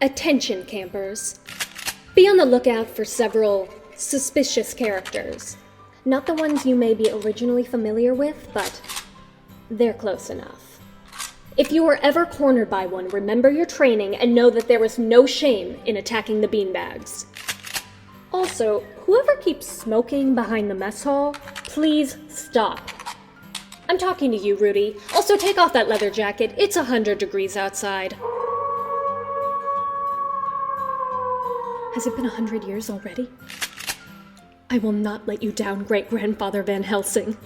Attention, campers. Be on the lookout for several suspicious characters. Not the ones you may be originally familiar with, but they're close enough. If you are ever cornered by one, remember your training and know that there is no shame in attacking the beanbags. Also, whoever keeps smoking behind the mess hall, please stop. I'm talking to you, Rudy. Also, take off that leather jacket. It's 100 degrees outside. Has it been 100 years already? I will not let you down, Great-Grandfather Van Helsing.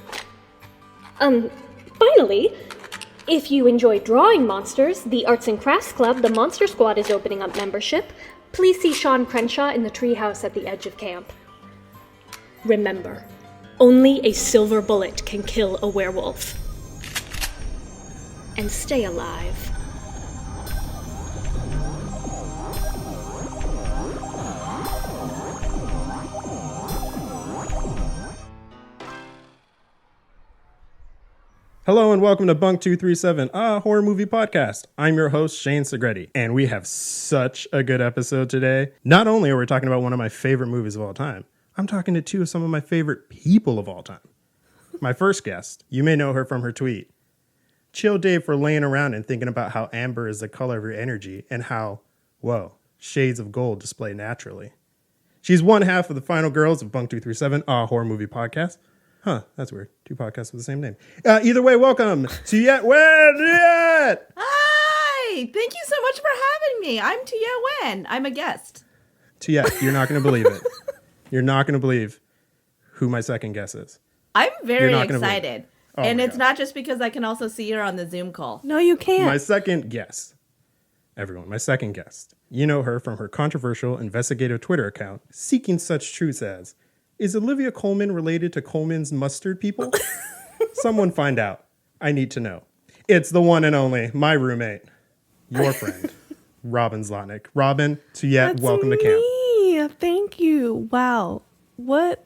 Finally, if you enjoy drawing monsters, the Arts and Crafts Club, the Monster Squad, is opening up membership. Please see Sean Crenshaw in the treehouse at the edge of camp. Remember, only a silver bullet can kill a werewolf. And stay alive. Hello and welcome to Bunk 237, a horror movie podcast. I'm your host, Shane Segreti, and we have such a good episode today. Not only are we talking about one of my favorite movies of all time, I'm talking to two of some of my favorite people of all time. My first guest, you may know her from her tweet. Chill Dave for laying around and thinking about how amber is the color of your energy and how, whoa, shades of gold display naturally. She's one half of the final girls of Bunk 237, a horror movie podcast. Huh, that's weird. Two podcasts with the same name. Either way, welcome to Tuyet. Hi! Thank you so much for having me. I'm Tuyet. I'm a guest. Tuyet, you're not going to believe it. You're not going to believe who my second guest is. I'm very excited. Oh and it's not just because I can also see her on the Zoom call. No, you can't. My second guest. Everyone, my second guest. You know her from her controversial investigative Twitter account, seeking such truths as, is Olivia Colman related to Coleman's mustard people? Someone find out. I need to know. It's the one and only, my roommate, your friend, Robin Zlotnick. Robin, Tuyet, welcome to camp. Thank you. Wow. What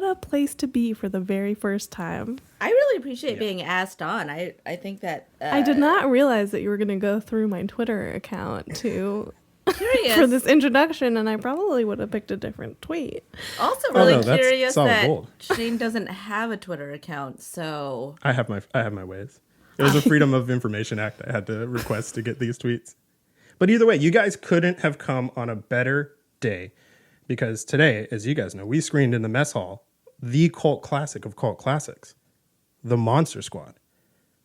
a place to be for the very first time. I really appreciate being asked on. I think that... I did not realize that you were going to go through my Twitter account to... Curious. for this introduction, and I probably would have picked a different tweet. Also really curious that gold. Shane doesn't have a Twitter account, so... I have my ways. It was a Freedom of Information Act I had to request to get these tweets. But either way, you guys couldn't have come on a better day, because today, as you guys know, we screened in the mess hall the cult classic of cult classics, The Monster Squad.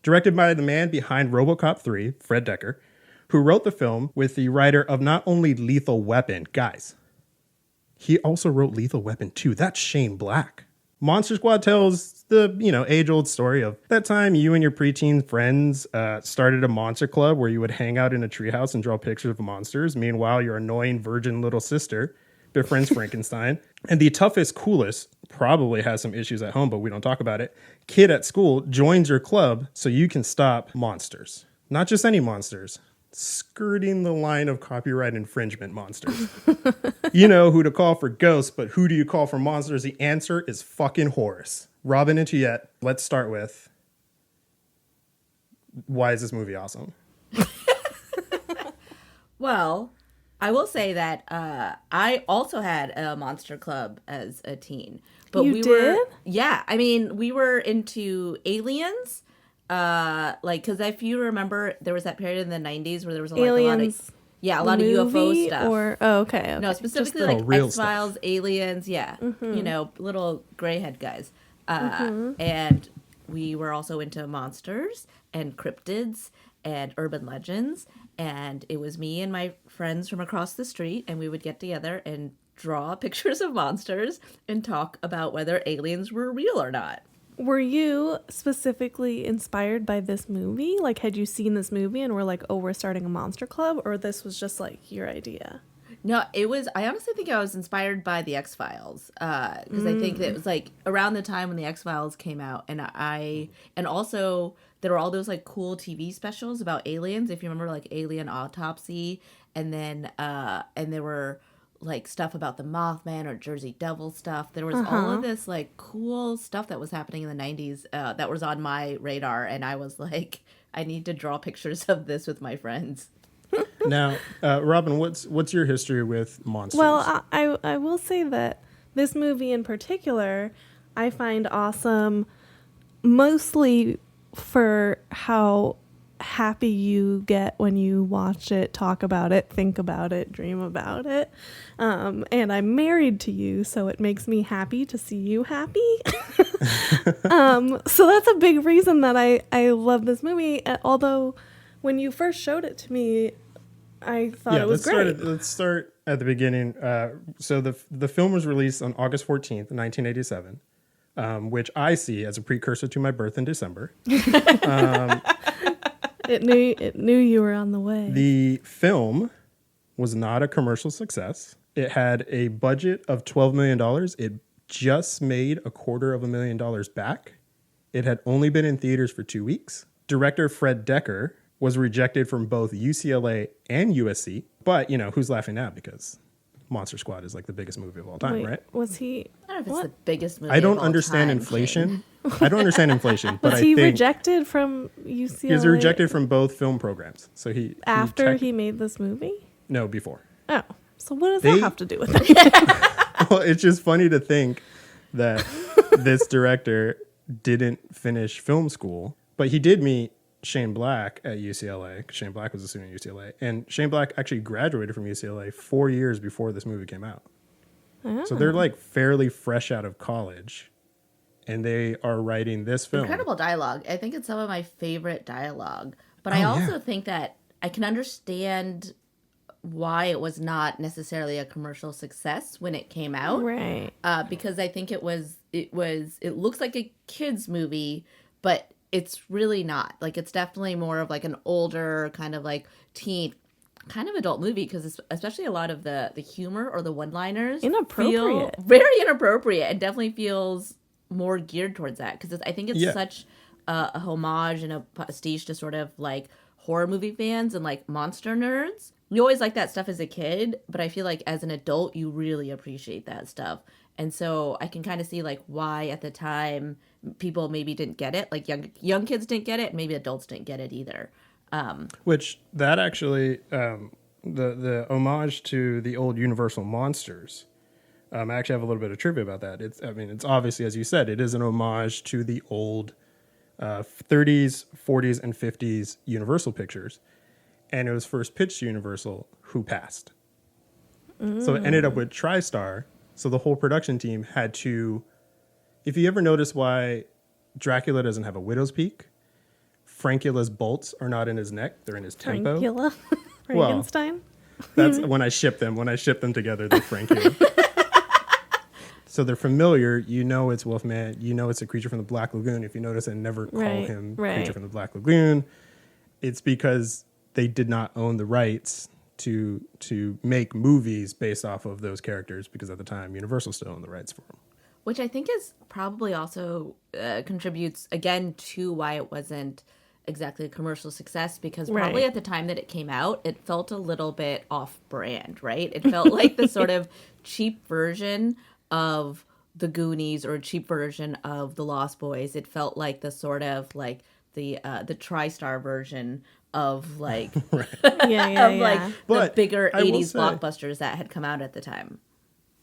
Directed by the man behind RoboCop 3, Fred Decker, who wrote the film with the writer of not only Lethal Weapon, guys, he also wrote Lethal Weapon 2. That's Shane Black. Monster Squad tells the, age-old story of that time you and your preteen friends started a monster club where you would hang out in a treehouse and draw pictures of monsters. Meanwhile, your annoying virgin little sister befriends Frankenstein. And the toughest, coolest, probably has some issues at home, but we don't talk about it, kid at school joins your club so you can stop monsters. Not just any monsters. Skirting the line of copyright infringement monsters. You know who to call for ghosts, but who do you call for monsters? The answer is fucking Horace. Robin and Tuyet, let's start with, why is this movie awesome? Well, I will say that I also had a monster club as a teen. But you did? Yeah, I mean, we were into aliens. Because if you remember, there was that period in the 90s where there was a lot of UFO stuff. Okay. No, specifically X-Files, stuff. Aliens, little grayhead guys. And we were also into monsters and cryptids and urban legends. And it was me and my friends from across the street, and we would get together and draw pictures of monsters and talk about whether aliens were real or not. Were you specifically inspired by this movie? Like, had you seen this movie and were like, oh, we're starting a monster club? Or this was just like your idea? No, I honestly think I was inspired by the X-Files. Because I think that it was like around the time when the X-Files came out. And also there were all those like cool TV specials about aliens. If you remember, like Alien Autopsy. And then, and there were like stuff about the Mothman or Jersey Devil stuff. There was all of this like cool stuff that was happening in the 90s that was on my radar, and I was like, I need to draw pictures of this with my friends. Now, Robin, what's your history with monsters? Well, I will say that this movie in particular, I find awesome, mostly for how happy you get when you watch it, talk about it, think about it, dream about it. And I'm married to you, so it makes me happy to see you happy. So that's a big reason that I love this movie. Although when you first showed it to me, I thought it was great. Let's start at the beginning. So the film was released on August 14th, 1987, which I see as a precursor to my birth in December. It knew you were on the way. The film was not a commercial success. It had a budget of $12 million. It just made $250,000 back. It had only been in theaters for 2 weeks. Director Fred Decker was rejected from both UCLA and USC. But, who's laughing now? Because Monster Squad is like the biggest movie of all time, right? Was he? I don't know if it's the biggest movie. I don't of all understand time, inflation. I don't understand inflation, but Was I he think rejected from UCLA? he was rejected from both film programs. So after he made this movie? No, before. Oh, so what does that have to do with it? Well, it's just funny to think that this director didn't finish film school, but he did meet Shane Black at UCLA. Shane Black was a student at UCLA, and Shane Black actually graduated from UCLA 4 years before this movie came out. Oh. So they're like fairly fresh out of college, and they are writing this film. Incredible dialogue. I think it's some of my favorite dialogue. But I also think that I can understand why it was not necessarily a commercial success when it came out. Right. Because I think it looks like a kid's movie, but it's really not. Like, it's definitely more of like an older kind of like teen kind of adult movie, because especially a lot of the humor or the one-liners Inappropriate. feel very inappropriate, and definitely feels more geared towards that, because I think it's such a homage and a pastiche to sort of like horror movie fans and like monster nerds. You always like that stuff as a kid, but I feel like as an adult you really appreciate that stuff. And so I can kind of see like why at the time people maybe didn't get it, like young kids didn't get it, and maybe adults didn't get it either. Which that actually, the homage to the old Universal monsters. I actually have a little bit of trivia about that. It's obviously, as you said, it is an homage to the old 30s, 40s, and 50s Universal pictures. And it was first pitched to Universal, who passed. So it ended up with TriStar. So the whole production team had to, if you ever notice why Dracula doesn't have a widow's peak, Frankula's bolts are not in his neck, they're in his tempo. Frankula? Well, Frankenstein? That's when I ship them. When I ship them together, they're Frankula. So they're familiar. You know it's Wolfman. You know it's a creature from the Black Lagoon. If you notice, I never call him creature from the Black Lagoon. It's because they did not own the rights to make movies based off of those characters, because at the time Universal still owned the rights for them. Which I think is probably also contributes again to why it wasn't exactly a commercial success, because probably at the time that it came out, it felt a little bit off-brand, right? It felt like the sort of cheap version of the Goonies or a cheap version of the Lost Boys. It felt like the sort of like the TriStar version of like Like the bigger 80s blockbusters that had come out at the time.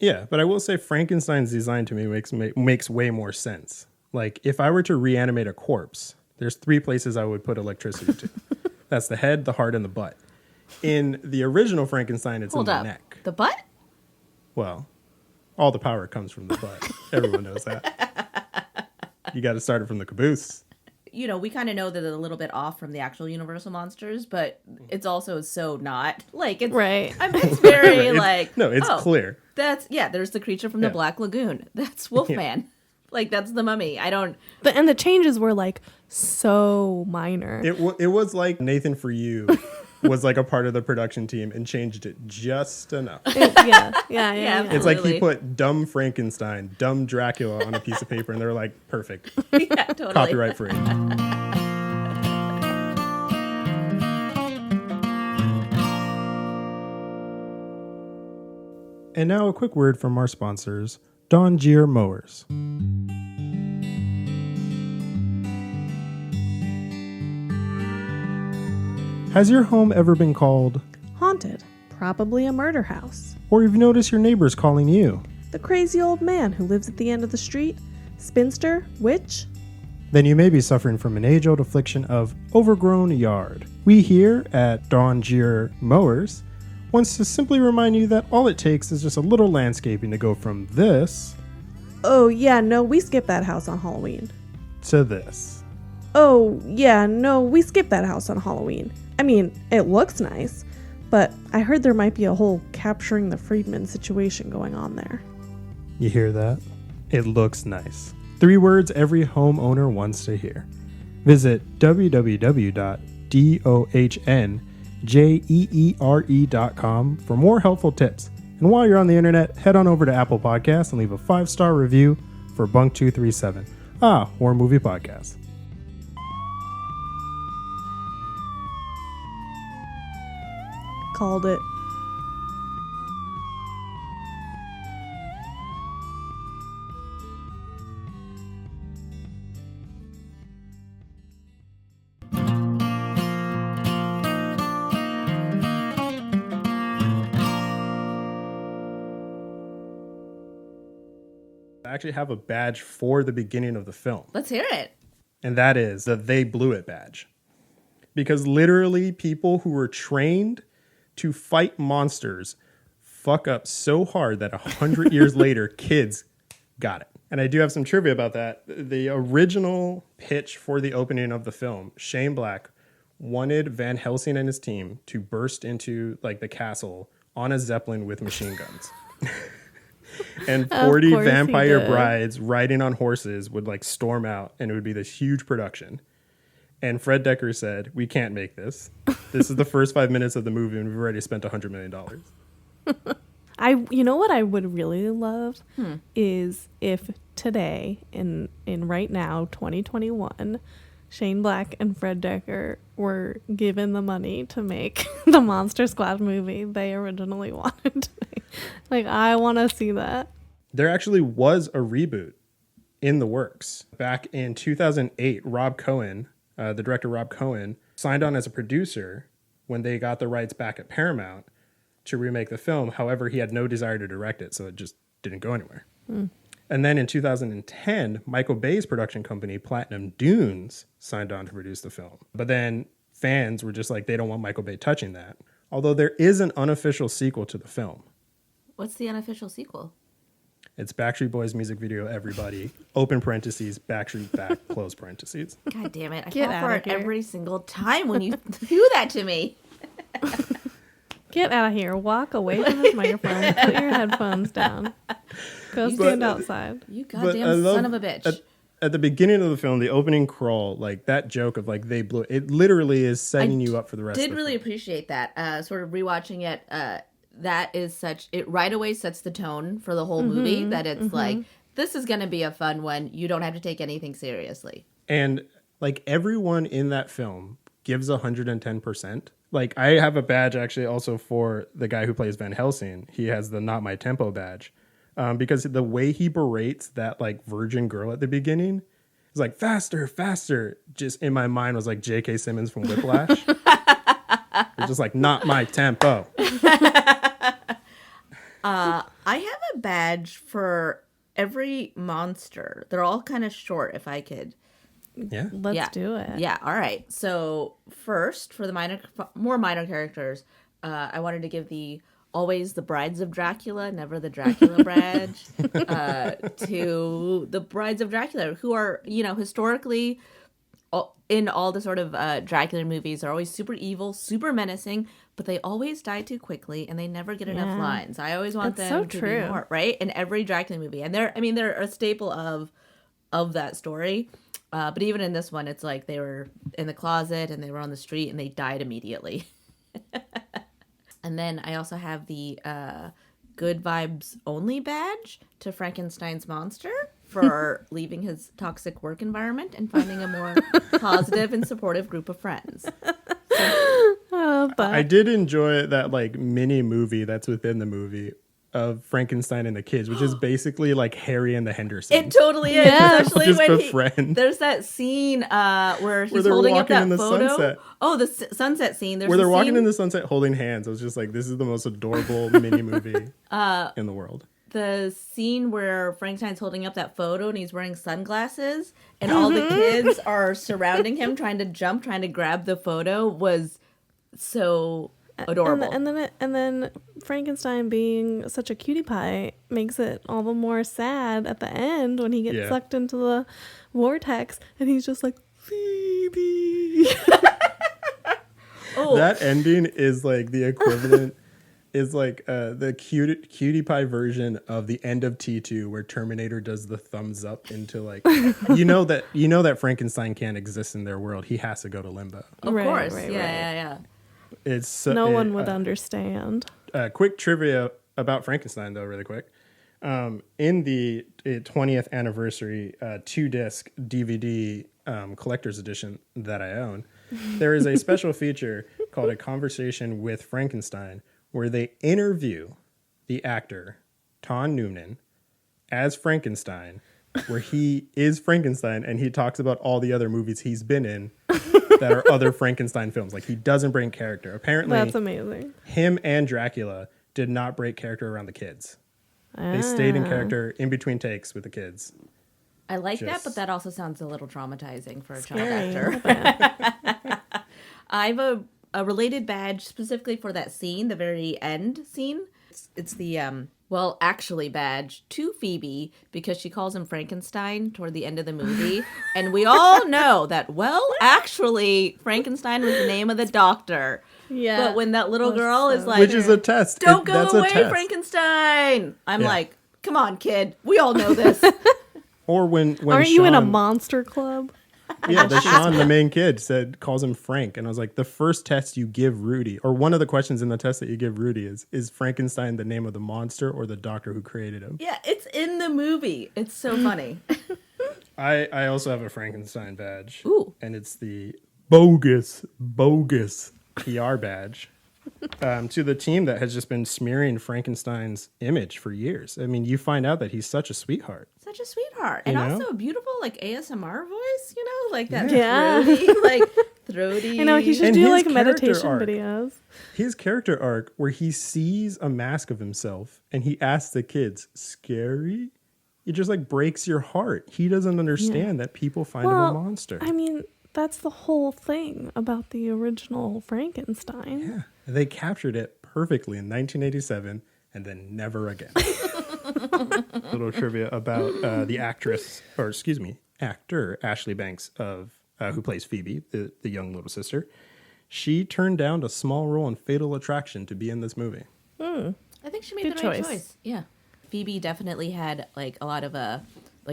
Yeah, but I will say Frankenstein's design to me makes way more sense. Like, if I were to reanimate a corpse, there's 3 places I would put electricity to. That's the head, the heart, and the butt. In the original Frankenstein, it's in the neck. The butt? Well, all the power comes from the butt. Everyone knows that. You got to start it from the caboose. You know, we kind of know that it's a little bit off from the actual Universal monsters, but it's also so not. Like, it's, it's very it's clear. There's the creature from the Black Lagoon. That's Wolfman. Like, that's the mummy. And the changes were like so minor. It was like Nathan For You was like a part of the production team and changed it just enough. Yeah. It's like he put dumb Frankenstein, dumb Dracula on a piece of paper, and they're like, perfect. Yeah, totally. Copyright free. And now a quick word from our sponsors, Don Gier Mowers. Has your home ever been called Haunted. Probably a murder house. Or you've noticed your neighbors calling you. The crazy old man who lives at the end of the street. Spinster. Witch. Then you may be suffering from an age-old affliction of overgrown yard. We here at Dawn Gier Mowers wants to simply remind you that all it takes is just a little landscaping to go from this Oh, yeah, no, we skipped that house on Halloween. to this. Oh, yeah, no, we skipped that house on Halloween. I mean, it looks nice, but I heard there might be a whole capturing the Freedman situation going on there. You hear that? It looks nice. 3 words every homeowner wants to hear. Visit www.dohnjeere.com for more helpful tips. And while you're on the internet, head on over to Apple Podcasts and leave a 5-star review for Bunk 237, horror movie podcast. Called it. I actually have a badge for the beginning of the film, Let's hear it. and that is the They Blew It badge. Because literally people who were trained to fight monsters fuck up so hard that 100 years later, kids got it. And I do have some trivia about that. The original pitch for the opening of the film, Shane Black wanted Van Helsing and his team to burst into like the castle on a Zeppelin with machine guns. And 40 course he vampire did. brides riding on horses would like storm out, and it would be this huge production. And Fred Decker said, "We can't make this. This is the first 5 minutes of the movie, and we've already spent $100 million." You know what I would really love is if today, in right now, 2021, Shane Black and Fred Decker were given the money to make the Monster Squad movie they originally wanted to make. Like, I want to see that. There actually was a reboot in the works. Back in 2008, Rob Cohen, the director Rob Cohen, signed on as a producer when they got the rights back at Paramount to remake the film. However, he had no desire to direct it, so it just didn't go anywhere. And then in 2010, Michael Bay's production company, Platinum Dunes, signed on to produce the film. But then fans were just like, they don't want Michael Bay touching that. Although there is an unofficial sequel to the film. What's the unofficial sequel? It's Backstreet Boys music video, Everybody, open parentheses, Backstreet Back, close parentheses. God damn it. I Get fall for outta it here. every single time when you do that to me. Get out of here. Walk away from this microphone. Put your headphones down. Go stand outside. You But goddamn I love- son of a bitch. At the beginning of the film, the opening crawl, like that joke of like they blew it literally is setting you up for the rest of Did the really film. appreciate that. Sort of rewatching it, that is such, it right away sets the tone for the whole movie, that it's like, this is going to be a fun one. You don't have to take anything seriously. And like everyone in that film gives 110%. Like I have a badge actually also for the guy who plays Van Helsing. He has the Not My Tempo badge. Because the way he berates that like virgin girl at the beginning is like faster, faster. Just in my mind was like J.K. Simmons from Whiplash. It's just like not my tempo. I have a badge for every monster. They're all kind of short, if I could. Yeah. Let's do it. Yeah, all right. So first, for the more minor characters, I wanted to give the always the Brides of Dracula, never the Dracula badge, to the Brides of Dracula, who are, historically in all the sort of Dracula movies are always super evil, super menacing, but they always die too quickly and they never get enough lines. I always want That's them so to true. be more, right? In every Dracula movie. And they're a staple of that story. But even in this one, it's like they were in the closet and they were on the street and they died immediately. And then I also have the Good Vibes Only badge to Frankenstein's monster for leaving his toxic work environment and finding a more positive and supportive group of friends. Oh, but I did enjoy that like mini movie that's within the movie of Frankenstein and the Kids, which is basically like Harry and the Hendersons. It totally is. Yeah. Especially Just when befriend. there's that scene where he's they're holding up walking that in the photo. sunset. Oh, the sunset scene. There's Where they're a walking scene, in the sunset holding hands. I was just like, this is the most adorable mini movie in the world. the scene where Frankenstein's holding up that photo and he's wearing sunglasses and all the kids are surrounding him trying to grab the photo was so adorable. And then Frankenstein being such a cutie pie makes it all the more sad at the end when he gets sucked into the vortex and he's just like, Phoebe. Oh. That ending is like the equivalent is like the cutie pie version of the end of T2 where Terminator does the thumbs up into like you know that Frankenstein can't exist in their world. He has to go to limbo. Of course. Right. Yeah. It's so, no one would understand. Quick trivia about Frankenstein though, really quick. In the 20th anniversary 2-disc DVD collector's edition that I own, there is a special feature called A Conversation with Frankenstein, where they interview the actor, Ton Noonan, as Frankenstein, where he is Frankenstein, and he talks about all the other movies he's been in that are other Frankenstein films. Like, he doesn't break character. Apparently, That's amazing. him and Dracula did not break character around the kids. They stayed in character in between takes with the kids. I like that, Just- but that also sounds a little traumatizing for a Scary. child actor. I have a related badge specifically for that scene, the very end scene. It's the actually badge to Phoebe because she calls him Frankenstein toward the end of the movie. And we all know that, actually, Frankenstein was the name of the doctor. Yeah. But when that little girl is like, Which is a test. don't go That's a away, test. Frankenstein. I'm Yeah. like, come on, kid. We all know this. Or when Aren't you in a Sean- monster club? Yeah, the Sean, the main kid, calls him Frank. And I was like, the first test you give Rudy, or one of the questions in the test that you give Rudy is Frankenstein the name of the monster or the doctor who created him? Yeah, it's in the movie. It's so funny. I also have a Frankenstein badge. Ooh. And it's the bogus PR badge to the team that has just been smearing Frankenstein's image for years. I mean, you find out that he's such a sweetheart. Such a sweetheart. And You know? also a beautiful, like, ASMR voice, like that Yeah. throaty. I know, he should And do his like character meditation arc. videos. His character arc where he sees a mask of himself and he asks the kids, scary? It just like breaks your heart. He doesn't understand that people find him a monster. I mean, that's the whole thing about the original Frankenstein. Yeah. They captured it perfectly in 1987 and then never again. Little trivia about the actor Ashley Banks who plays Phoebe, the young little sister. She turned down a small role in Fatal Attraction to be in this movie. I think she made Good the right choice. choice. Yeah. Phoebe definitely had, like, a lot of,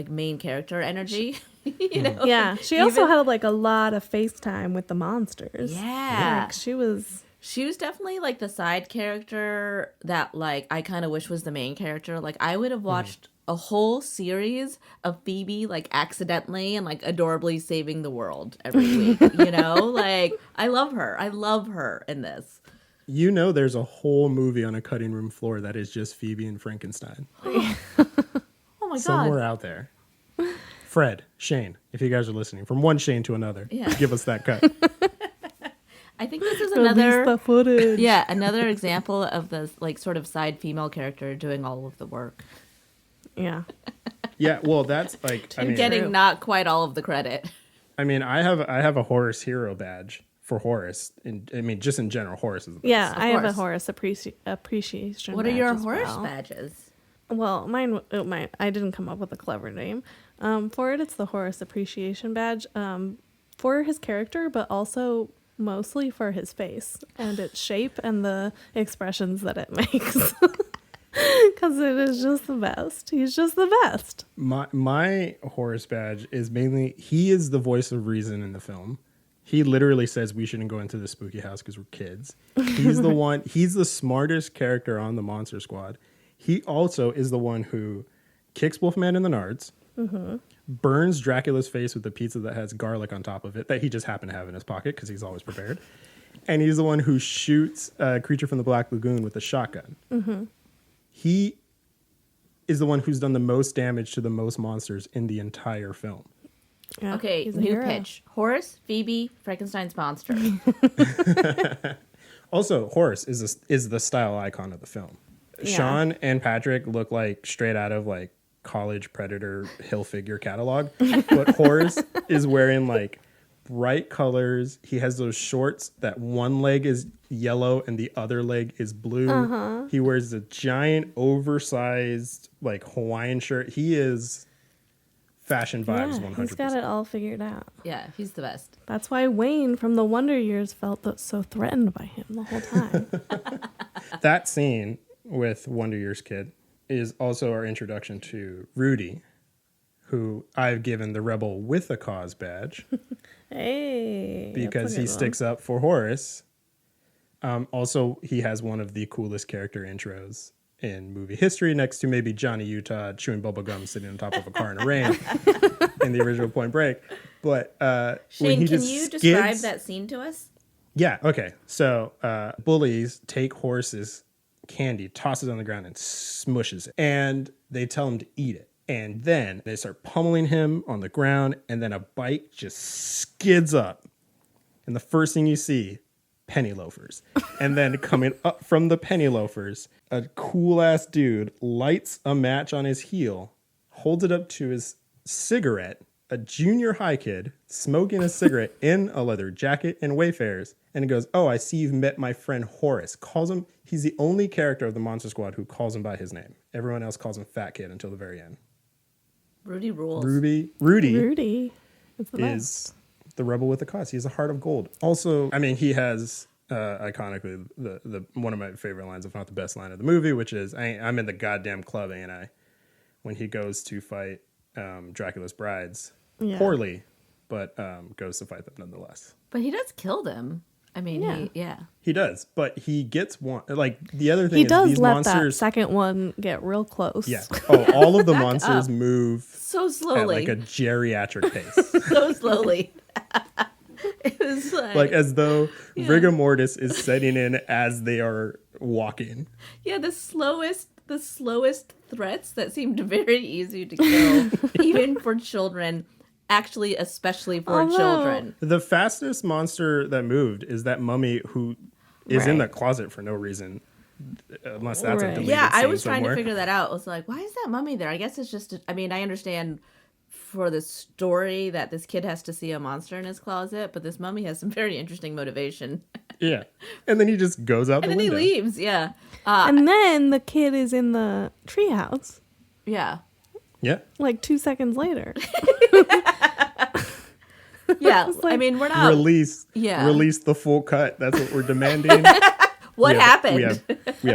main character energy. Yeah, she also had like a lot of FaceTime with the monsters. Yeah. Like, she was definitely, like, the side character that, like, I kind of wish was the main character. Like, I would have watched a whole series of Phoebe, like, accidentally and, like, adorably saving the world every week, Like, I love her. I love her in this. You know there's a whole movie on a cutting room floor that is just Phoebe and Frankenstein. Oh, my Somewhere God. out there. Fred, Shane, if you guys are listening, from one Shane to another, give us that cut. I think this is release another... the footage. Yeah, another example of the, like, sort of side female character doing all of the work. Yeah. Yeah, well, that's like, I mean, Getting not quite all of the credit. I have a Horace hero badge for Horace. Just in general, Horace is the best. Yeah, I have a course. Horace appreciation. What are your badge as Horace well. badges? Well, I didn't come up with a clever name. For it, it's the Horace Appreciation Badge. For his character, but also mostly for his face and its shape and the expressions that it makes. Because it is just the best. He's just the best. My Horace badge is mainly, he is the voice of reason in the film. He literally says we shouldn't go into the spooky house because we're kids. He's the one, he's the smartest character on the Monster Squad. He also is the one who kicks Wolfman in the nards, burns Dracula's face with the pizza that has garlic on top of it that he just happened to have in his pocket because he's always prepared. And he's the one who shoots Creature from the Black Lagoon with a shotgun. He is the one who's done the most damage to the most monsters in the entire film. Yeah, Okay, he's a new hero. pitch. Horace, Phoebe, Frankenstein's monster. Also, Horace is the style icon of the film. Yeah. Sean and Patrick look like straight out of like college Predator Hill Figure catalog, but Horace is wearing like bright colors. He has those shorts that one leg is yellow and the other leg is blue. He wears a giant oversized like Hawaiian shirt. He is fashion vibes 100%. He's got it all figured out. Yeah, he's the best. That's why Wayne from the Wonder Years felt so threatened by him the whole time. That scene with Wonder Years Kid is also our introduction to Rudy, who I've given the Rebel with a Cause badge Hey. because he sticks up for Horace. Also, he has one of the coolest character intros in movie history, next to maybe Johnny Utah chewing bubble gum sitting on top of a car in the rain in the original Point Break. But when Shane, he can just you skids, describe that scene to us? Yeah, okay. So bullies take Horace's candy, toss it on the ground, and smushes it. And they tell him to eat it. And then they start pummeling him on the ground, and then a bike just skids up. And the first thing you see, penny loafers. And then coming up from the penny loafers, a cool-ass dude lights a match on his heel, holds it up to his cigarette, a junior high kid smoking a cigarette in a leather jacket and Wayfarers, and he goes, "Oh, I see you've met my friend Horace." Calls him, he's the only character of the Monster Squad who calls him by his name. Everyone else calls him Fat Kid until the very end. Rudy rules. Rudy is the best. is the rebel with a cause. He has a heart of gold. Also, I mean, he has iconically the one of my favorite lines, if not the best line of the movie, which is, "I'm in the goddamn club, ain't I?" When he goes to fight Dracula's brides, Yeah. poorly, but goes to fight them nonetheless. But he does kill them. I mean, Yeah. yeah. He does, but he gets one. Like the other thing He is does these let that monsters. second one get real close. Yeah. Oh, all of the monsters move So at slowly. like a geriatric pace. So slowly. It was Like as though rigor mortis is setting in as they are walking. yeah, the slowest threats that seemed very easy to kill, even for children. Actually, especially for Although- children. The fastest monster that moved is that mummy who is in Right. the closet for no reason, unless that's a Right. deleted Yeah, I scene was trying somewhere. to figure that out. I was like, why is that mummy there? I guess it's just, I mean, I understand for the story that this kid has to see a monster in his closet, but this mummy has some very interesting motivation. Yeah, and then he just goes out And the then window. he leaves, yeah. And then the kid is in the treehouse Yeah. Yeah, like 2 seconds later. Yeah, like- I mean, we're not... release the full cut. That's what we're demanding. What happened? We have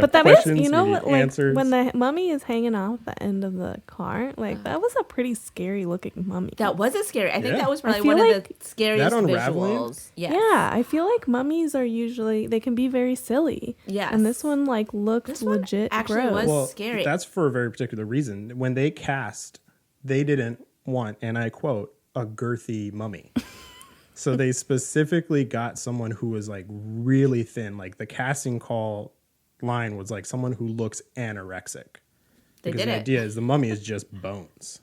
But that is, questions. you know we what, need like answers. when the mummy is hanging off the end of the car, like that was a pretty scary looking mummy. That wasn't scary. I think Yeah. that was probably feel one of like the scariest that unraveling? visuals. Yes. Yeah, I feel like mummies are usually, they can be very silly. Yes. And this one like looked This one legit actually gross. was- well, scary. that's for a very particular reason. When they cast, they didn't want, and I quote, a girthy mummy. So they specifically got someone who was like really thin. Like the casting call line was like someone who looks anorexic. They Because did the it. idea is the mummy is just bones.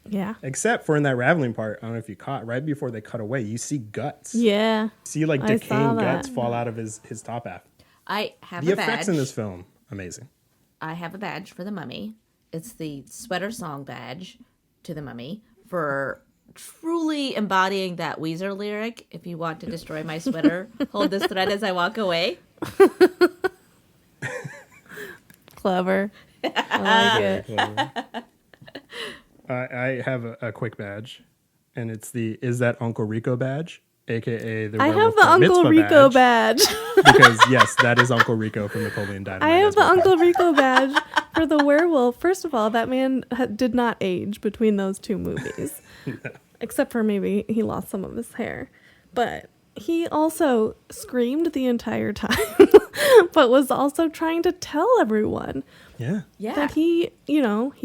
Yeah. Except for in that raveling part, I don't know if you caught, right before they cut away, you see guts. Yeah. See like I saw decaying that. guts fall out of his top half. I have The a badge. effects in this film, amazing. I have a badge for the mummy. It's the sweater song badge to the mummy for truly embodying that Weezer lyric. If you want to destroy my sweater, hold this thread as I walk away. Clever. I like it. I have a quick badge, and it's the "Is that Uncle Rico" badge, aka the I Rebel have the Bar Uncle Mitzvah Rico badge. because yes, that is Uncle Rico from Napoleon Dynamite. I have as the well. Uncle Rico badge for the werewolf. First of all, that man did not age between those two movies. Except for maybe he lost some of his hair. But he also screamed the entire time, but was also trying to tell everyone Yeah, Yeah. that he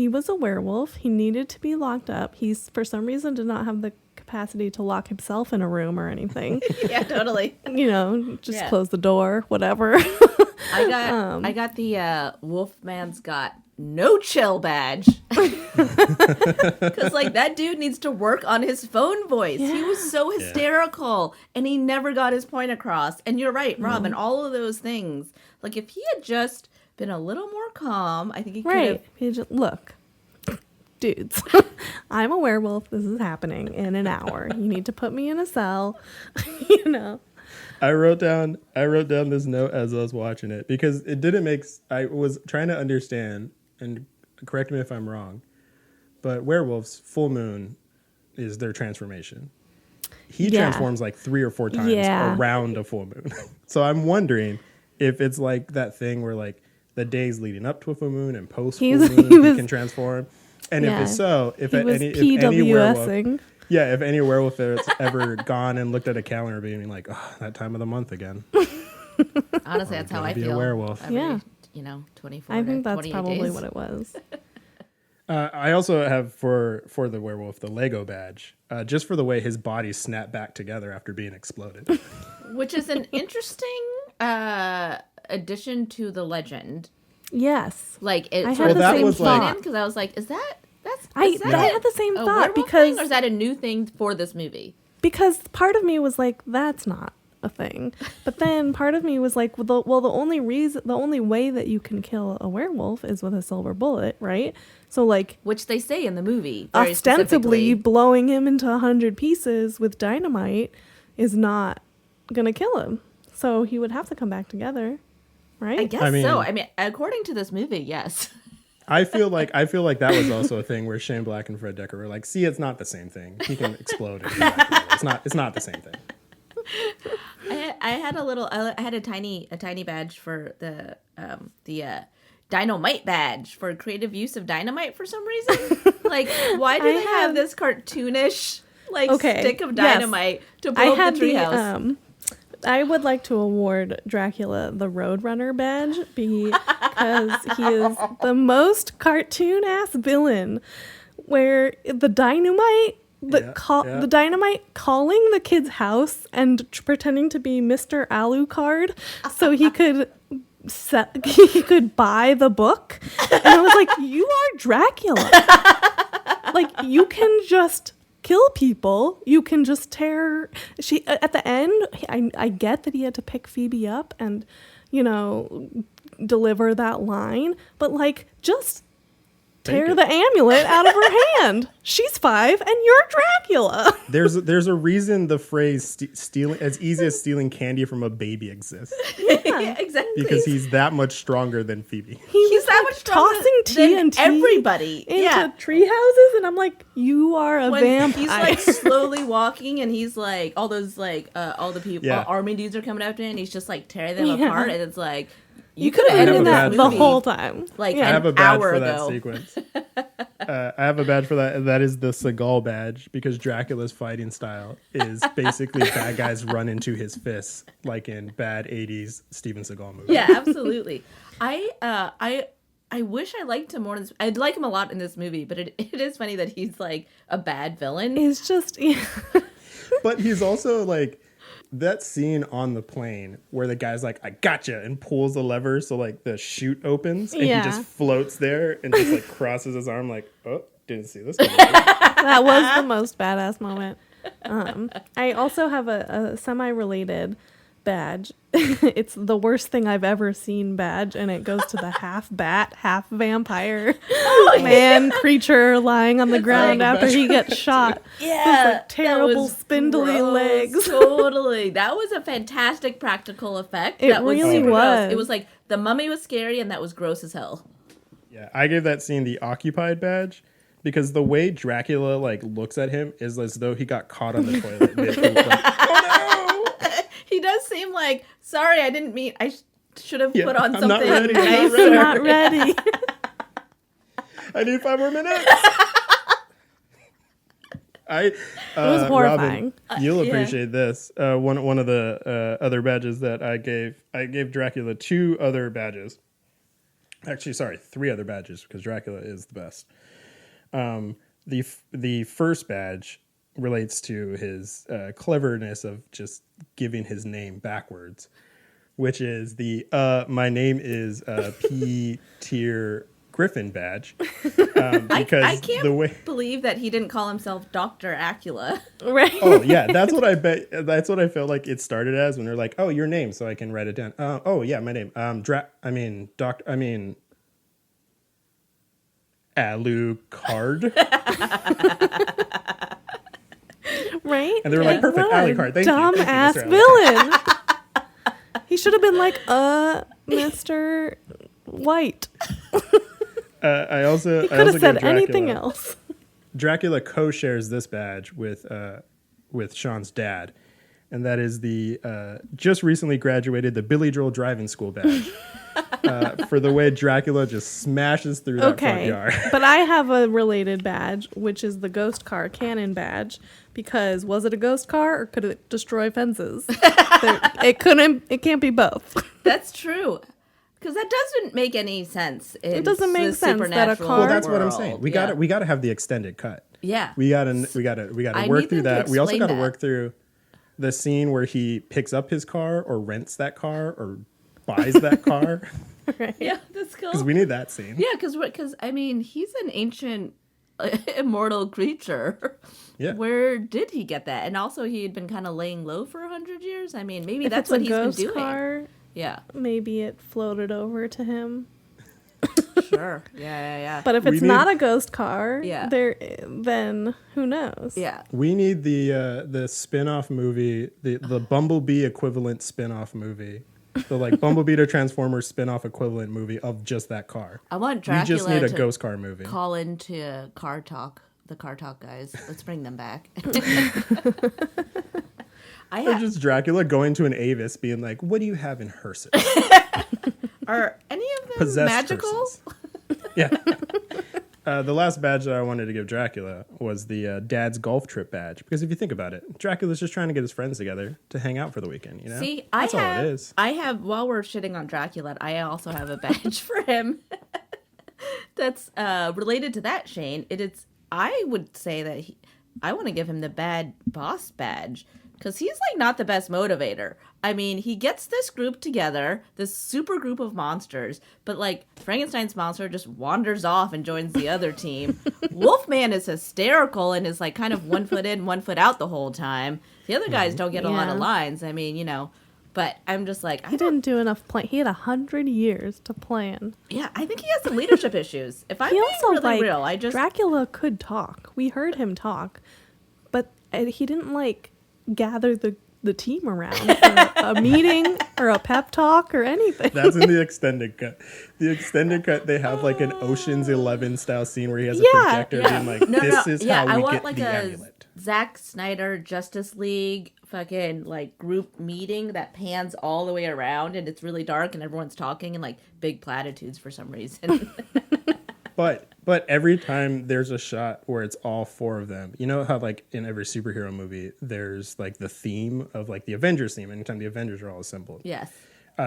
was a werewolf. He needed to be locked up. He's, for some reason, did not have the capacity to lock himself in a room or anything. Yeah, totally. Just Yeah. close the door, whatever. I got the Wolfman's Got No Chill badge. Because, like, that dude needs to work on his phone voice. He was so hysterical, and he never got his point across. And you're right, Rob, and all of those things. Like, if he had just been a little more calm, I think he could have... He just, look, dudes, I'm a werewolf. This is happening in an hour. You need to put me in a cell, you know. I wrote down this note as I was watching it because it didn't make. I was trying to understand, and correct me if I'm wrong, but werewolves, full moon is their transformation. He transforms like 3 or 4 times around a full moon. So I'm wondering if it's like that thing where like the days leading up to a full moon and post full moon he can transform. And if it's so, if any werewolf. Yeah, if any werewolf has ever gone and looked at a calendar being like, oh, that time of the month again. Honestly, that's how I feel. A werewolf. Every, 24 I think that's 28 probably days. what it was. I also have for the werewolf the Lego badge, just for the way his body snapped back together after being exploded. Which is an interesting addition to the legend. Yes. Like, it I sort had of the same thought. thought. Because I was like, is that... I had the same thought because... Or is that a new thing for this movie? Because part of me was like, that's not a thing. But then part of me was like, the only way that you can kill a werewolf is with a silver bullet, right? So like... Which they say in the movie. Very ostensibly blowing him into 100 pieces with dynamite is not going to kill him. So he would have to come back together, right? I guess so. I mean, according to this movie, yes. I feel like that was also a thing where Shane Black and Fred Dekker were like, see, it's not the same thing. He can explode it. It's not the same thing. I had a tiny badge for the dynamite badge for creative use of dynamite for some reason. Like, why do they have this cartoonish stick of dynamite to blow up the treehouse? I would like to award Dracula the Roadrunner badge because he is the most cartoon-ass villain where the dynamite, the dynamite calling the kid's house and pretending to be Mr. Alucard so he could buy the book. And I was like, you are Dracula. Like, you can just... kill people. You can just tear. She at the end. I get that he had to pick Phoebe up and, deliver that line, but like just tear the amulet out of her hand. She's 5 and you're Dracula. There's a reason the phrase stealing as easy as stealing candy from a baby exists. Yeah, exactly. Because he's that much stronger than Phoebe. He's that much stronger tossing than TNT everybody into tree houses, and I'm like, you are a vampire. He's like slowly walking, and he's like all those all the people, all army dudes are coming after him, and he's just like tearing them apart, and it's like you could have ended that the whole time. Like I have a an badge hour for ago. that sequence. I have a badge for that. And that is the Seagal badge because Dracula's fighting style is basically bad guys run into his fists, like in bad '80s Steven Seagal movies. Yeah, absolutely. I wish I liked him more. I'd like him a lot in this movie, but it is funny that he's like a bad villain. It's just, But he's also like. That scene on the plane where the guy's like, I gotcha, and pulls the lever so like the chute opens and he just floats there and just like crosses his arm like, oh, didn't see this. That was the most badass moment. I also have a semi-related badge. It's the worst thing I've ever seen badge, and it goes to the half bat, half vampire creature lying on the ground after he gets shot. Yeah, like terrible spindly legs. Totally, that was a fantastic practical effect. It really was. Gross. It was like the mummy was scary, and that was gross as hell. Yeah, I gave that scene the occupied badge because the way Dracula like looks at him is as though he got caught on the toilet. He does seem like, sorry, I didn't mean, I should have put on something not ready, nicer. Not ready. I need 5 more minutes. It was horrifying. Robin, you'll appreciate this. One of the other badges that I gave Dracula 2 other badges. Actually, sorry, 3 other badges because Dracula is the best. The first badge relates to his cleverness of just giving his name backwards. which is the my name is P tier Griffin badge. Because I can't the way believe that he didn't call himself Dr. Acula. Right. Oh yeah, that's what I bet. That's what I felt like it started as when they're like, "Oh, your name," so I can write it down. Oh yeah, my name. Alucard. Right? And they were like, perfect, What a Alucard. Thank you. Thank you, dumbass Mr. Alucard. villain. He should have been like, Mr. White. I also He could have said give anything Dracula- else. Dracula co-shares this badge with Sean's dad, and that is the just recently graduated the Billy Joel Driving School badge. For the way Dracula just smashes through that front Okay, yard. but I have a related badge, which is the ghost car cannon badge. Because was it a ghost car or could it destroy fences? It couldn't. It can't be both. That's true. Because that doesn't make any sense. It doesn't make the sense that a supernatural car- Well, that's what I'm world. saying. We Yeah. got to have the extended cut. Yeah. We gotta I work need through them to that. We also explain got to that. work through the scene where he picks up his car or rents that car or buys that car, Yeah, that's cool. because we need that scene. Yeah, because I mean, he's an ancient, immortal creature. Yeah. Where did he get that? And also, he had been kind of laying low for 100 years. I mean, maybe If that's it's what a he's been ghost doing. car, Yeah, maybe it floated over to him. sure. Yeah. But if We it's need- not a ghost car, Yeah. then who knows? Yeah. We need the spin-off movie, the Bumblebee equivalent spin-off movie. The like Bumblebee to Transformers spin-off equivalent movie of just that car. I want We Dracula just need a to ghost car movie. call into Car Talk, the Car Talk guys. Let's bring them back. I Or have, just Dracula going to an Avis being like, what do you have in hearses? are any of them Possessed magical? hearses. Yeah. The last badge that I wanted to give Dracula was the dad's golf trip badge. Because if you think about it, Dracula's just trying to get his friends together to hang out for the weekend, you know? See, That's all it is. I have, while we're shitting on Dracula, I also have a badge for him that's related to that, Shane. I would say that I want to give him the bad boss badge because he's like not the best motivator. I mean, he gets this group together, this super group of monsters, but like Frankenstein's monster just wanders off and joins the other team. Wolfman is hysterical and is like kind of 1 foot in, 1 foot out the whole time. The other guys don't get a lot of Yeah. lines. I mean, but I'm just like, He didn't do enough plan. He had 100 years to plan. yeah, I think he has some leadership issues. If I'm He being also really real, Dracula could talk. We heard him talk, but he didn't gather the team around for a meeting or a pep talk or anything. That's in the extended cut. The extended cut, they have like an Ocean's 11 style scene where he has a Yeah, projector yeah. being like, this is how I we want get like the a amulet. Zack Snyder Justice League fucking like group meeting that pans all the way around and it's really dark and everyone's talking in like big platitudes for some reason. But every time there's a shot where it's all four of them, you know how like in every superhero movie, there's like the theme of like the Avengers theme. Anytime the Avengers are all assembled. Yes.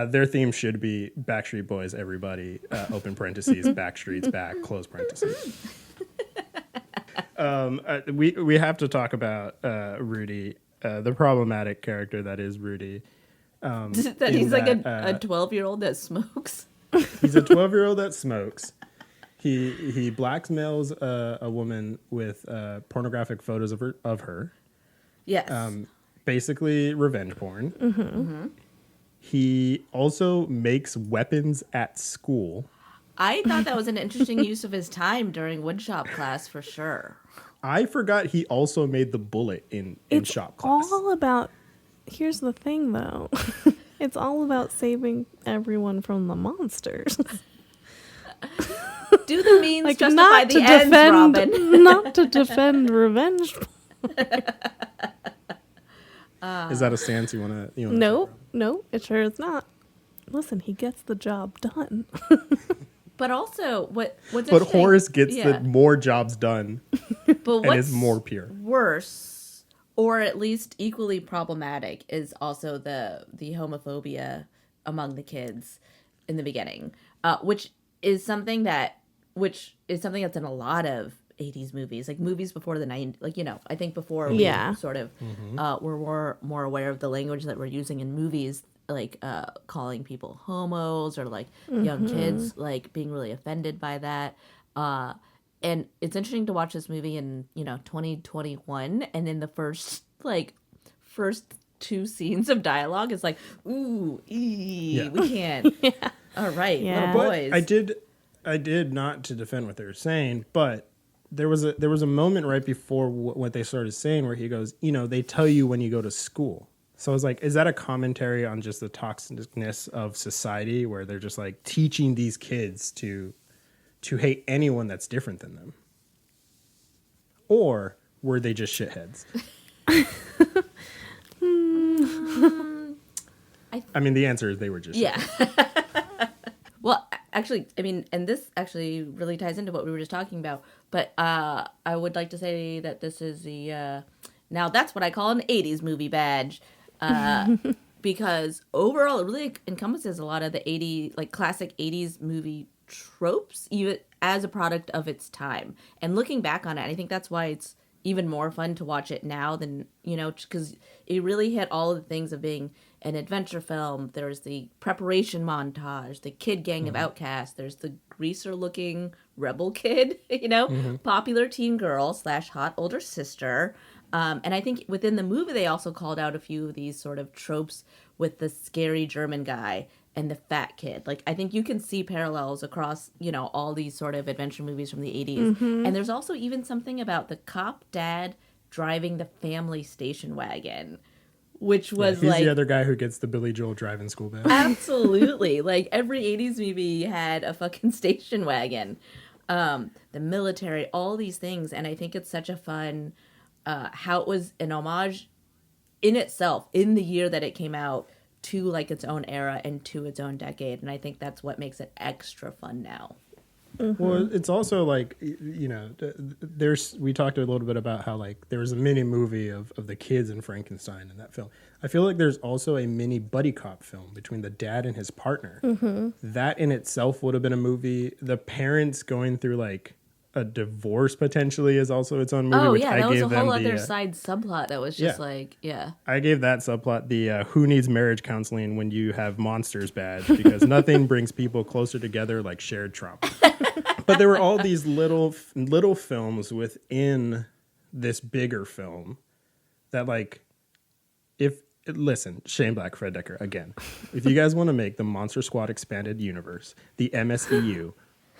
Their theme should be Backstreet Boys, everybody, open parentheses, Backstreet's back, close parentheses. We have to talk about Rudy, the problematic character that is Rudy. That he's like a that, 12-year-old that smokes. He's a 12-year-old that smokes. He blackmails a woman with pornographic photos of her. Yes. Basically revenge porn. Mm-hmm. He also makes weapons at school. I thought that was an interesting use of his time during woodshop class for sure. I forgot he also made the bullet in It's shop class. all about. Here's the thing, though. It's all about saving everyone from the monsters. Do the means Like justify not the to ends, defend, Robin? not to defend revenge. Is that a stance you want to? No, it sure is not. Listen, he gets the job done. But also, what's But interesting- Horace gets yeah. the more jobs done But and what's is more pure. worse, or at least equally problematic, is also the homophobia among the kids in the beginning, which is something that's in a lot of 80s movies, like movies before the 90s, like, you know, I think before we Yeah. sort of were more aware of the language that we're using in movies, like calling people homos or like young kids, like being really offended by that. And it's interesting to watch this movie in, you know, 2021, and in the first two scenes of dialogue, it's like, ooh, we can't. All right, Yeah. little But boys. I did not to defend what they were saying, but there was a moment right before what they started saying where he goes, you know, they tell you when you go to school. So I was like, is that a commentary on just the toxicness of society where they're just like teaching these kids to hate anyone that's different than them? Or were they just shitheads? I mean, the answer is they were just shitheads. Well, actually, I mean, and this actually really ties into what we were just talking about. But I would like to say that this is the now that's what I call an 80s movie badge, because overall it really encompasses a lot of the 80 like classic 80s movie tropes, even as a product of its time. And looking back on it, I think that's why it's even more fun to watch it now than, you know, because it really hit all of the things of being an adventure film. There's the preparation montage, the kid gang of outcasts, there's the greaser looking rebel kid, you know, popular teen girl / hot older sister. And I think within the movie they also called out a few of these sort of tropes with the scary German guy and the fat kid. Like, I think you can see parallels across, you know, all these sort of adventure movies from the 80s. And there's also even something about the cop dad driving the family station wagon, which was He's like the other guy who gets the Billy Joel driving school bus. absolutely like every 80s movie had a fucking station wagon, the military, all these things. And I think it's such a fun how it was an homage in itself in the year that it came out to like its own era and to its own decade. And I think that's what makes it extra fun now. Well, it's also like, you know, we talked a little bit about how like there was a mini movie of the kids in Frankenstein in that film. I feel like there's also a mini buddy cop film between the dad and his partner. That in itself would have been a movie. The parents going through like a divorce potentially is also its own movie. Oh which yeah, I that was gave a them whole the, other side subplot that was just yeah. like, yeah. I gave that subplot the who needs marriage counseling when you have monsters badge, because nothing brings people closer together like shared trauma. But there were all these little films within this bigger film that like, listen, Shane Black, Fred Decker, again, if you guys want to make the Monster Squad expanded universe, the MSEU,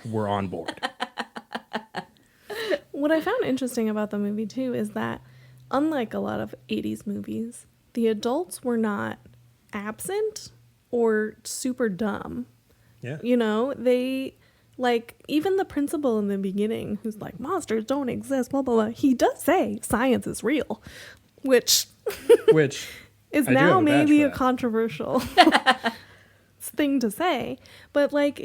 we're on board. What I found interesting about the movie too is that unlike a lot of 80s movies, the adults were not absent or super dumb. Yeah. You know, they like even the principal in the beginning who's like monsters don't exist, blah blah blah. He does say science is real, which is I do have now a badge maybe for a that. controversial thing to say, but like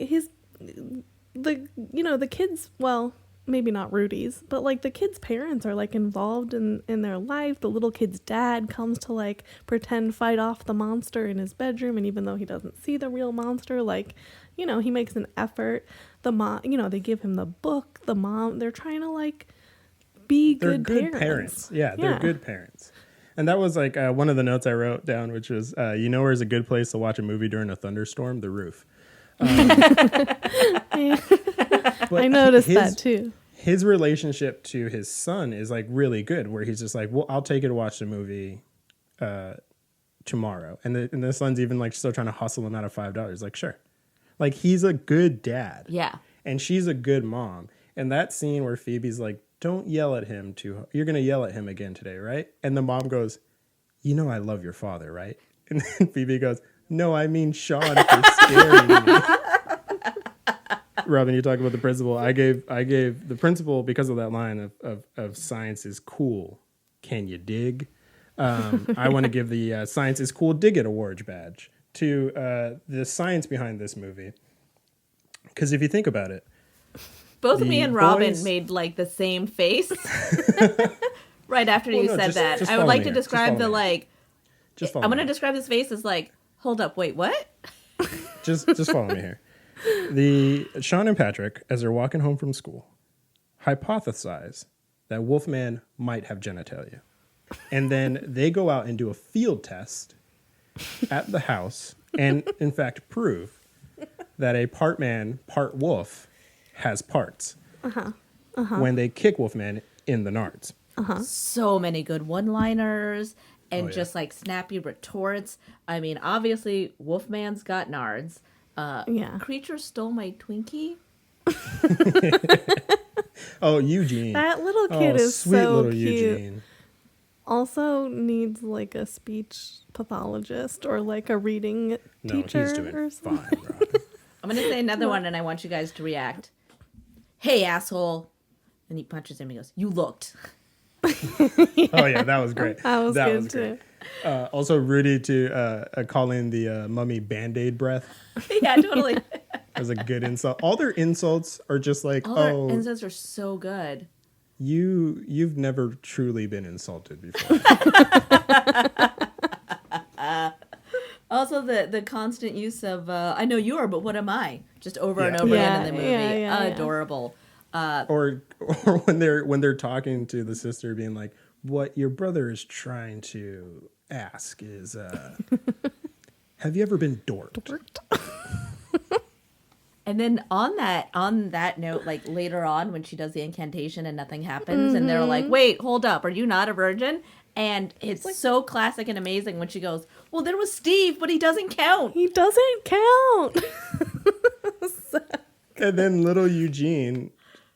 the kids, well, maybe not Rudy's, but like the kids' parents are like involved in their life. The little kid's dad comes to like pretend fight off the monster in his bedroom, and even though he doesn't see the real monster, like, you know, he makes an effort. The mom, you know, they give him the book. The mom, they're trying to like be They're good good parents. Yeah, they're good parents. And that was like one of the notes I wrote down, which was, you know where's a good place to watch a movie during a thunderstorm? The roof. I noticed that too. His relationship to his son is like really good, where he's just like, well, I'll take you to watch the movie tomorrow. And the son's even like still trying to hustle him out of $5. Like, sure. Like, he's a good dad. Yeah. And she's a good mom. And that scene where Phoebe's like, don't yell at him too. You're going to yell at him again today, right? And the mom goes, you know I love your father, right? And then Phoebe goes, no, I mean Sean for scaring me. Robin, you talk about the principal. I gave the principal, because of that line of science is cool. Can you dig? I want to give the Science is Cool Dig It Awards badge to the science behind this movie. Because if you think about it, Both me and Robin boys- made like the same face right after you no, said just- that. just I would follow like me to here. Just describe follow the me. like. just follow I'm going to me. describe this face as like, hold up, wait, what? Just follow me here. The Sean and Patrick, as they're walking home from school, hypothesize that Wolfman might have genitalia. And then they go out and do a field test at the house and, in fact, prove that a part man, part wolf has parts when they kick Wolfman in the nards. So many good one-liners and Oh, yeah. just like snappy retorts. I mean, obviously, Wolfman's got nards. Yeah. Creature stole my Twinkie. Oh, Eugene. That little kid oh, is sweet so little cute. Eugene. Also needs like a speech pathologist or like a reading No, teacher he's or doing something. fine, Robin. I'm going to say another one, and I want you guys to react. Hey, asshole. And he punches him and he goes, you looked. Oh, yeah, that was great. That was good great. too. Also, Rudy to calling the mummy Band-Aid breath Yeah, totally. as a good insult. All their insults are just like, All oh, their insults are so good. you've never truly been insulted before. Also, the constant use of "I know you are, but what am I?" just over and Yeah. over Yeah, again in the movie. yeah. Adorable. or when they're talking to the sister, being like, what your brother is trying to ask is, have you ever been dorked? And then on that note, like later on when she does the incantation and nothing happens, and they're like, "Wait, hold up, are you not a virgin?" And it's so classic and amazing when she goes, "Well, there was Steve, but he doesn't count." He doesn't count. And then little Eugene,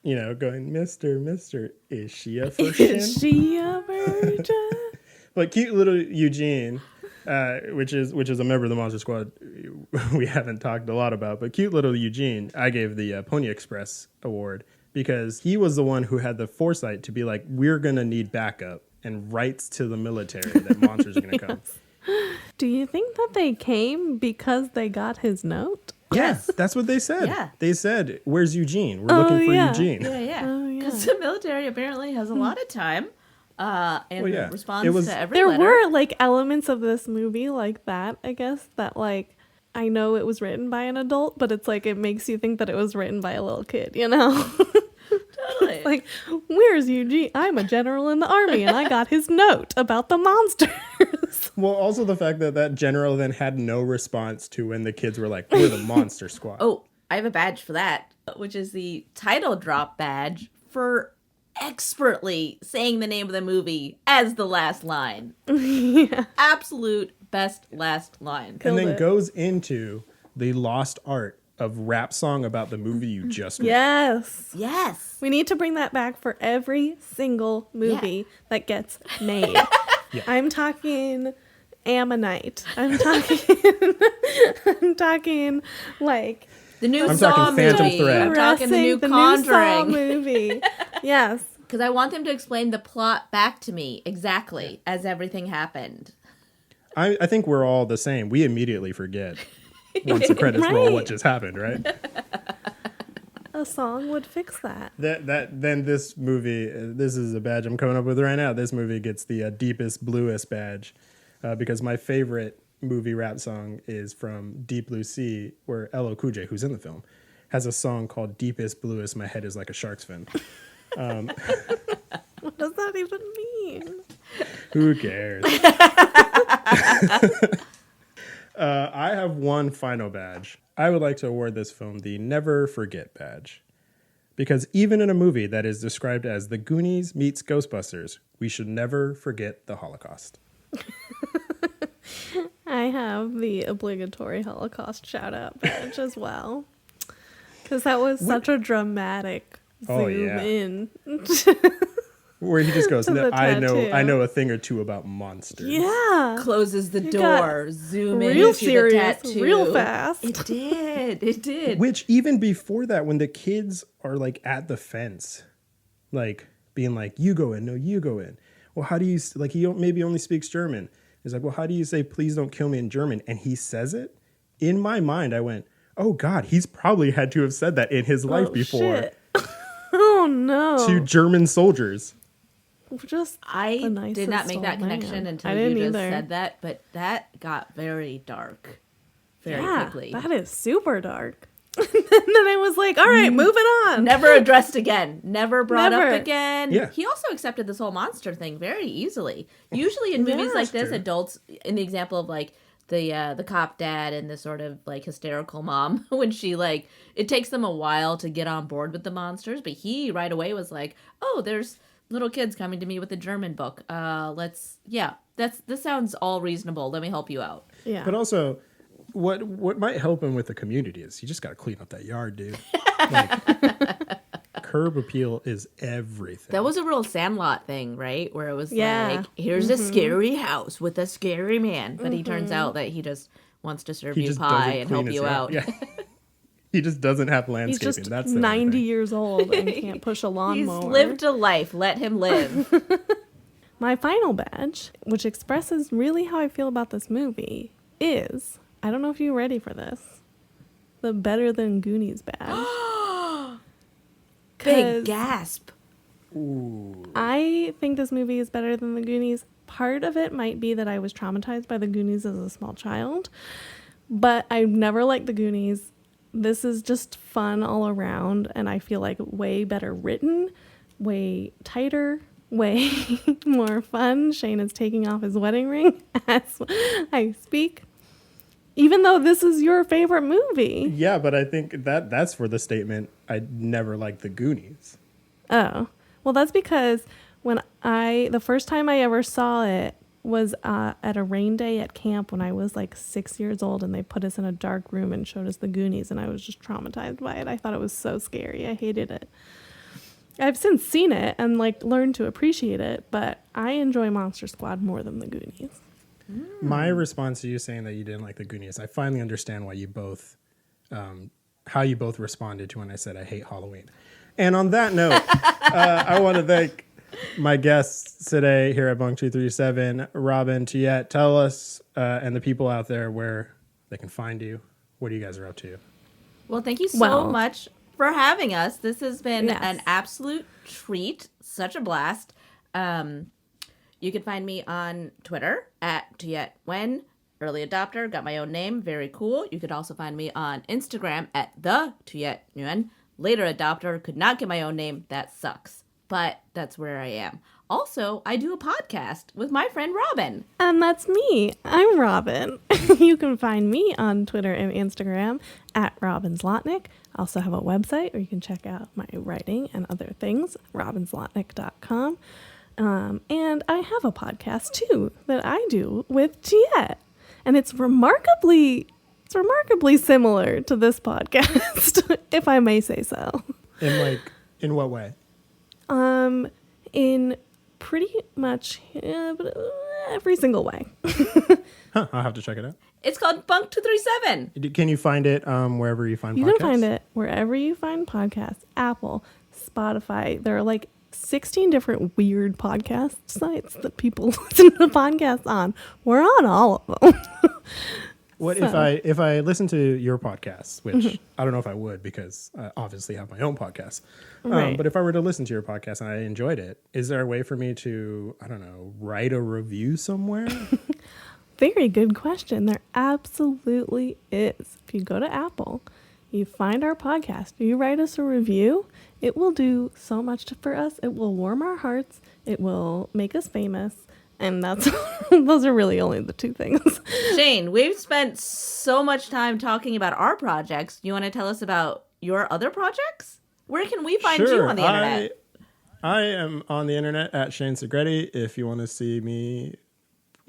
going, Mister, is she a virgin? Is she a virgin? But cute little Eugene, which is a member of the Monster Squad we haven't talked a lot about, but cute little Eugene, I gave the Pony Express award because he was the one who had the foresight to be like, we're going to need backup and writes to the military that monsters are going to come. Do you think that they came because they got his note? Yes, that's what they said. Yeah. They said, where's Eugene? We're looking for yeah. Eugene. Yeah. Oh, yeah. Because the military apparently has a lot of time and Well, yeah. responds It was- to every There letter. were like elements of this movie like that, I guess, that like I know it was written by an adult, but it's like it makes you think that it was written by a little kid, Totally. Like, where's Eugene? I'm a general in the army and I got his note about the monsters. Well, also the fact that general then had no response to when the kids were like, we're the Monster Squad. Oh, I have a badge for that, which is the title drop badge for expertly saying the name of the movie as the last line. Yeah. Absolute best last line. and Killed then it. goes into the lost art of rap song about the movie you just made. Yes. Yes. We need to bring that back for every single movie that gets made. Yeah. I'm talking Ammonite. I'm talking like The new I'm Saw talking Phantom movie. Thread. I'm talking the new Saw Conjuring. movie. Yes. Because I want them to explain the plot back to me exactly as everything happened. I think we're all the same. We immediately forget once the credits roll Right. what just happened, right? A song would fix that. Then this movie, this is a badge I'm coming up with right now. This movie gets the deepest, bluest badge because my favorite movie rap song is from Deep Blue Sea, where LL Cool J, who's in the film, has a song called Deepest, Bluest, My Head is Like a Shark's Fin. What does that even mean? Who cares? I have one final badge. I would like to award this film the Never Forget badge. Because even in a movie that is described as The Goonies meets Ghostbusters, we should never forget the Holocaust. I have the obligatory Holocaust shout out badge as well. Because that was such a dramatic Oh, zoom yeah. in. Where he just goes, To the I tattoo. know a thing or two about monsters. Yeah. Closes the It door, got zoom real into serious, the tattoo. real fast. It did. It did. Which even before that, when the kids are like at the fence, like being like, you go in, no, you go in. Well, how do you, like he maybe only speaks German. He's like, well, how do you say, please don't kill me in German? And he says it. In my mind, I went, oh God, he's probably had to have said that in his life Oh, before shit. Oh no. to German soldiers. Just I the nicest did not make that old connection man. until I you didn't just either. said that, but that got very dark very Yeah, quickly. that is super dark. And then I was like, all right, moving on. Never addressed again. Never brought Never. up again. Yeah. He also accepted this whole monster thing very easily. Usually in movies like this, true. adults, in the example of like the cop dad and the sort of like hysterical mom, when she like, it takes them a while to get on board with the monsters, but he right away was like, oh, there's little kids coming to me with a German book. This sounds all reasonable. Let me help you out. Yeah. But also, what might help him with the community is you just got to clean up that yard, dude. Like, curb appeal is everything. That was a real Sandlot thing, right? Where it was Yeah. like, here's a scary house with a scary man. But he turns out that he just wants to serve He you just pie doesn't and clean help his you yard. out. Yeah. He just doesn't have He's landscaping. just That's the 90 thing. years old and can't push a He's lawnmower. lived a life. Let him live. My final badge, which expresses really how I feel about this movie, is, I don't know if you're ready for this, the Better Than Goonies badge. Big gasp. I think this movie is better than the Goonies. Part of it might be that I was traumatized by the Goonies as a small child, but I've never liked the Goonies. This is just fun all around, and I feel like way better written, way tighter, way more fun. Shane is taking off his wedding ring as I speak. Even though this is your favorite movie. Yeah, but I think that's for the statement, I never liked the Goonies. Oh, well, that's because the first time I ever saw it was at a rain day at camp when I was like 6 years old, and they put us in a dark room and showed us the Goonies, and I was just traumatized by it. I thought it was so scary. I hated it. I've since seen it and like learned to appreciate it, but I enjoy Monster Squad more than the Goonies. My response to you saying that you didn't like the Goonies, I finally understand why you both, how you both responded to when I said I hate Halloween. And on that note, I want to thank my guests today here at Bunk 237, Robin, Tuyet. Tell us and the people out there where they can find you. What you guys are up to. Well, thank you so Well- much for having us. This has been Yes. an absolute treat. Such a blast. You can find me on Twitter at Tuyet Nguyen, early adopter, got my own name, very cool. You could also find me on Instagram at the Tuyet Nguyen, later adopter, could not get my own name, that sucks, but that's where I am. Also, I do a podcast with my friend Robin. And that's me. I'm Robin. You can find me on Twitter and Instagram at Robin Zlotnick. I also have a website where you can check out my writing and other things, robinzlotnick.com. And I have a podcast too that I do with Tuyet. And it's remarkably similar to this podcast, if I may say so. In what way? In pretty much every single way. Huh, I'll have to check it out. It's called Bunk 237. Can you find it wherever you find podcasts? You can find it wherever you find podcasts. Apple, Spotify. There are like 16 different weird podcast sites that people listen to podcasts on. We're on all of them. What if I listen to your podcast, which I don't know if I would because I obviously have my own podcast. Right. But if I were to listen to your podcast and I enjoyed it, is there a way for me to, I don't know, write a review somewhere? Very good question. There absolutely is. If you go to Apple, you find our podcast, you write us a review, it will do so much for us. It will warm our hearts. It will make us famous. And that's those are really only the two things. Shane, we've spent so much time talking about our projects. You want to tell us about your other projects? Where can we find you on the internet? I am on the internet at Shane Segreti if you want to see me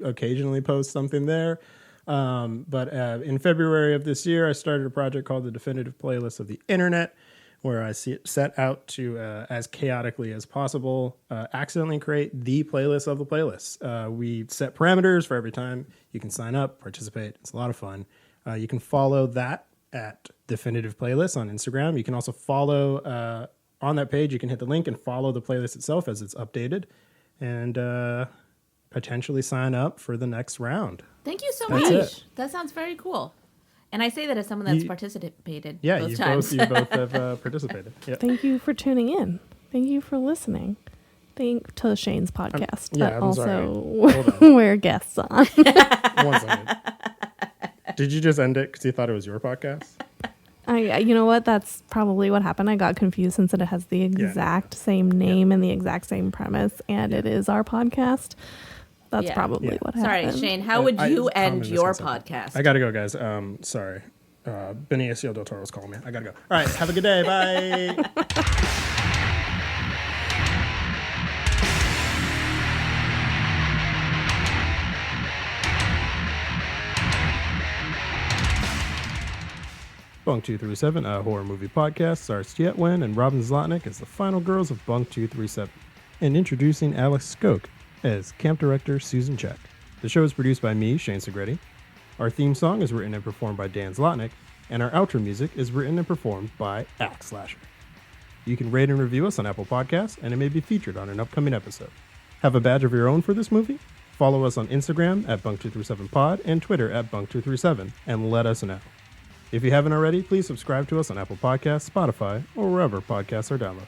occasionally post something there. But in February of this year, I started a project called the Definitive Playlist of the Internet, where I set out to, as chaotically as possible, accidentally create the playlist of the playlists. We set parameters for every time you can sign up, participate. It's a lot of fun. You can follow that at Definitive Playlist on Instagram. You can also follow on that page. You can hit the link and follow the playlist itself as it's updated, and potentially sign up for the next round. Thank you so That's much. it. That sounds very cool. And I say that as someone that's participated Yeah, both you times. both have participated. Yeah. Thank you for tuning in. Thank you for listening. Thank to Shane's podcast, yeah, but I'm sorry. also Hold we're guests on. 1 second. Did you just end it because you thought it was your podcast? You know what? That's probably what happened. I got confused since it has the exact same name and the exact same premise, and it is our podcast. That's probably what happened. Sorry, Shane. How would you end your podcast? I gotta go, guys. Sorry. Benicio del Toro's calling me. I gotta go. All right. Have a good day. Bye. Bunk 237, a horror movie podcast, stars Tuyet, Nguyen, and Robin Zlotnick as the final girls of Bunk 237, and introducing Alex Skoke as camp director Susan Check. The show is produced by me, Shane Segreti. Our theme song is written and performed by Dan Zlotnick, and our outro music is written and performed by Axe Slasher. You can rate and review us on Apple Podcasts, and it may be featured on an upcoming episode. Have a badge of your own for this movie? Follow us on Instagram at Bunk237Pod and Twitter at Bunk237, and let us know. If you haven't already, please subscribe to us on Apple Podcasts, Spotify, or wherever podcasts are downloaded.